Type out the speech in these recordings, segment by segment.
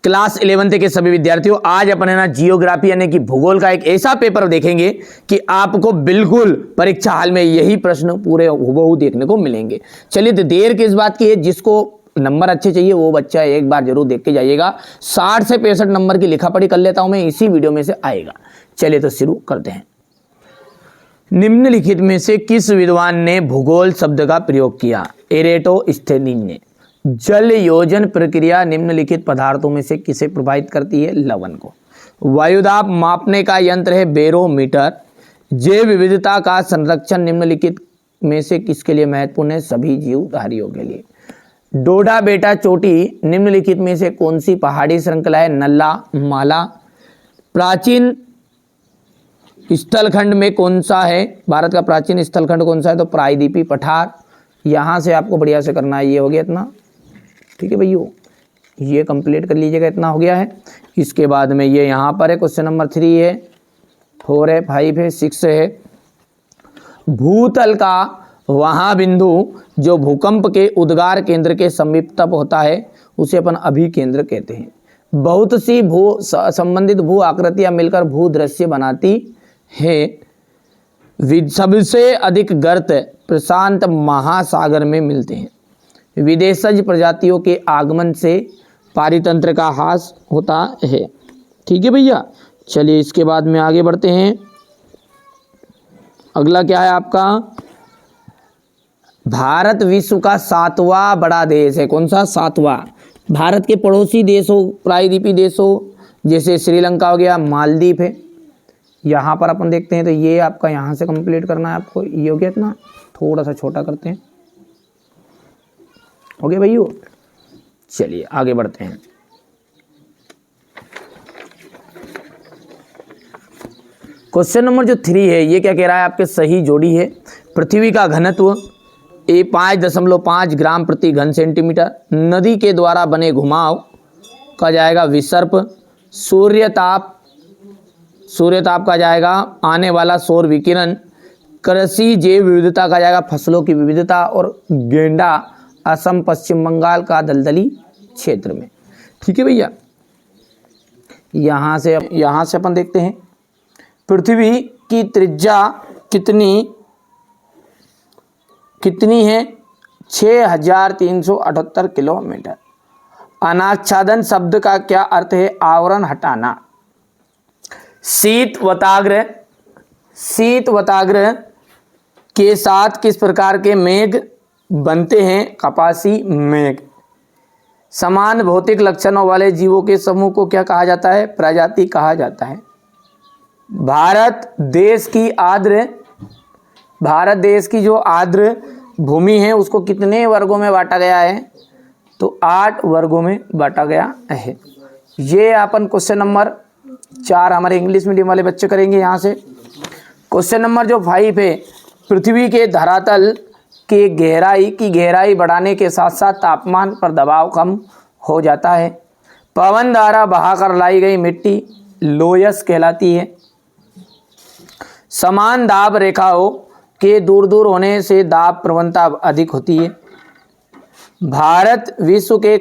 Class 11th के सभी विद्यार्थियों, आज अपन है ना जियोग्राफी यानी कि भूगोल का एक ऐसा पेपर देखेंगे कि आपको बिल्कुल परीक्षा हाल में यही प्रश्न पूरे हुबहू देखने को मिलेंगे। चलिए, तो देर किस बात की है, जिसको नंबर अच्छे चाहिए वो बच्चा एक बार जरूर देख के जाइएगा। 60 से 65 नंबर की लिखा पढ़ी कर लेता हूं मैं, इसी वीडियो में से आएगा। चलिए तो शुरू करते हैं। निम्नलिखित में से किस विद्वान ने भूगोल शब्द का प्रयोग किया? एरेटोस्थेनीज ने। जल योजन प्रक्रिया निम्नलिखित पदार्थों में से किसे प्रभावित करती है? लवण को। वायुदाब मापने का यंत्र है बैरोमीटर। जैव विविधता का संरक्षण निम्नलिखित में से किसके लिए महत्वपूर्ण है? सभी जीवधारियों के लिए। डोडा बेटा चोटी निम्नलिखित में से कौन सी पहाड़ी श्रृंखला है? नल्ला माला। प्राचीन स्थलखंड में कौन सा है? भारत का प्राचीन स्थलखंड कौन सा है? तो प्रायद्वीपीय पठार। यहां से आपको बढ़िया से करना है। ये हो गया इतना, ठीक है भैया, ये कंप्लीट कर लीजिएगा, इतना हो गया है। इसके बाद में ये यहाँ पर है, क्वेश्चन नंबर 3 है, 4 है, 5 है, 6 है। भूतल का वहाँ बिंदु जो भूकंप के उद्गार केंद्र के समीप होता है उसे अपन अभिकेंद्र कहते हैं। बहुत सी संबंधित भू आकृतियां मिलकर भू दृश्य बनाती है। सबसे अधिक गर्त प्रशांत महासागर में मिलते हैं। विदेशज प्रजातियों के आगमन से पारितंत्र का ह्रास होता है। ठीक है भैया, चलिए इसके बाद में आगे बढ़ते हैं। अगला क्या है आपका? भारत विश्व का 7वां बड़ा देश है। कौन सा? 7वां। भारत के पड़ोसी देशों, प्रायद्वीपीय देशों जैसे श्रीलंका हो गया, मालदीव है, यहाँ पर अपन देखते हैं। तो ये आपका यहाँ से कंप्लीट करना है आपको। ये हो गया इतना, थोड़ा सा छोटा करते हैं, हो गया भैया। चलिए आगे बढ़ते हैं। क्वेश्चन नंबर जो 3 है, ये क्या कह रहा है? आपके सही जोड़ी है। पृथ्वी का घनत्व 5.5 ग्राम प्रति घन सेंटीमीटर। नदी के द्वारा बने घुमाव का जाएगा विसर्प। सूर्यताप का जाएगा आने वाला सौर विकिरण। कृषि जैव विविधता का जाएगा फसलों की विविधता। और गेंडा असम पश्चिम बंगाल का दलदली क्षेत्र में। ठीक है भैया, यहाँ से अपन देखते हैं पृथ्वी की त्रिज्या कितनी है? 6378 किलोमीटर। अनाच्छादन शब्द का क्या अर्थ है? आवरण हटाना। शीत वताग्रह के साथ किस प्रकार के मेघ बनते हैं? कपासी मेघ। समान भौतिक लक्षणों वाले जीवों के समूह को क्या कहा जाता है? प्रजाति कहा जाता है। भारत देश की जो आर्द्र भूमि है उसको कितने वर्गों में बांटा गया है? तो 8 वर्गों में बांटा गया है। ये अपन क्वेश्चन नंबर 4 हमारे इंग्लिश मीडियम वाले बच्चे करेंगे। यहाँ से क्वेश्चन नंबर जो 5 है, पृथ्वी के धरातल के गहराई बढ़ाने के साथ साथ तापमान पर दबाव कम हो जाता है। पवन द्वारा बहाकर लाई गई मिट्टी लोयस कहलाती है। समान दाब रेखाओं के दूर दूर होने से दाब प्रवणता अधिक होती है। भारत विश्व के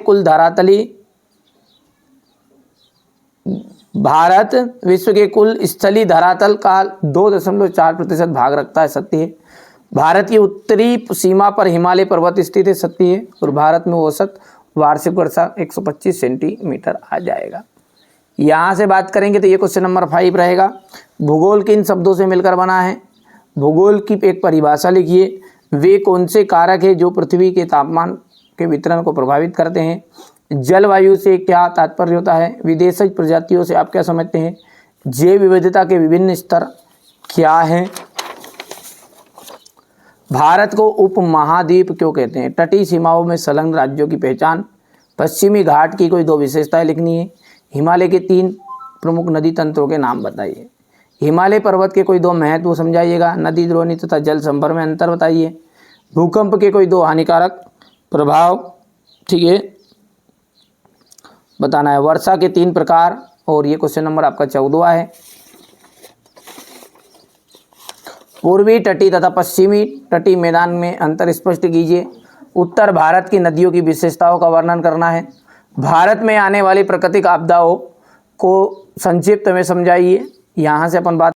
कुल स्थलीय धरातल का 2.4% भाग रखता है। सत्य है। भारत की उत्तरी सीमा पर हिमालय पर्वत स्थित है। सत्य है। और भारत में औसत वार्षिक वर्षा 125 सेंटीमीटर आ जाएगा। यहाँ से बात करेंगे तो ये क्वेश्चन नंबर 5 रहेगा। भूगोल किन शब्दों से मिलकर बना है? भूगोल की एक परिभाषा लिखिए। वे कौन से कारक है जो पृथ्वी के तापमान के वितरण को प्रभावित करते हैं? जलवायु से क्या तात्पर्य होता है? विदेशी प्रजातियों से आप क्या समझते हैं? जैव विविधता के विभिन्न स्तर क्या हैं? भारत को उपमहाद्वीप क्यों कहते हैं? तटीय सीमाओं में संलग्न राज्यों की पहचान। पश्चिमी घाट की कोई 2 विशेषताएं लिखनी है। हिमालय के 3 प्रमुख नदी तंत्रों के नाम बताइए। हिमालय पर्वत के कोई 2 महत्व समझाइएगा। नदी द्रोणी तथा जल संभर में अंतर बताइए। भूकंप के कोई 2 हानिकारक प्रभाव, ठीक है, बताना है। वर्षा के 3 प्रकार। और ये क्वेश्चन नंबर आपका 14वां है। पूर्वी तटीय तथा पश्चिमी तटीय मैदान में अंतर स्पष्ट कीजिए। उत्तर भारत की नदियों की विशेषताओं का वर्णन करना है। भारत में आने वाली प्राकृतिक आपदाओं को संक्षिप्त में समझाइए। यहाँ से अपन बात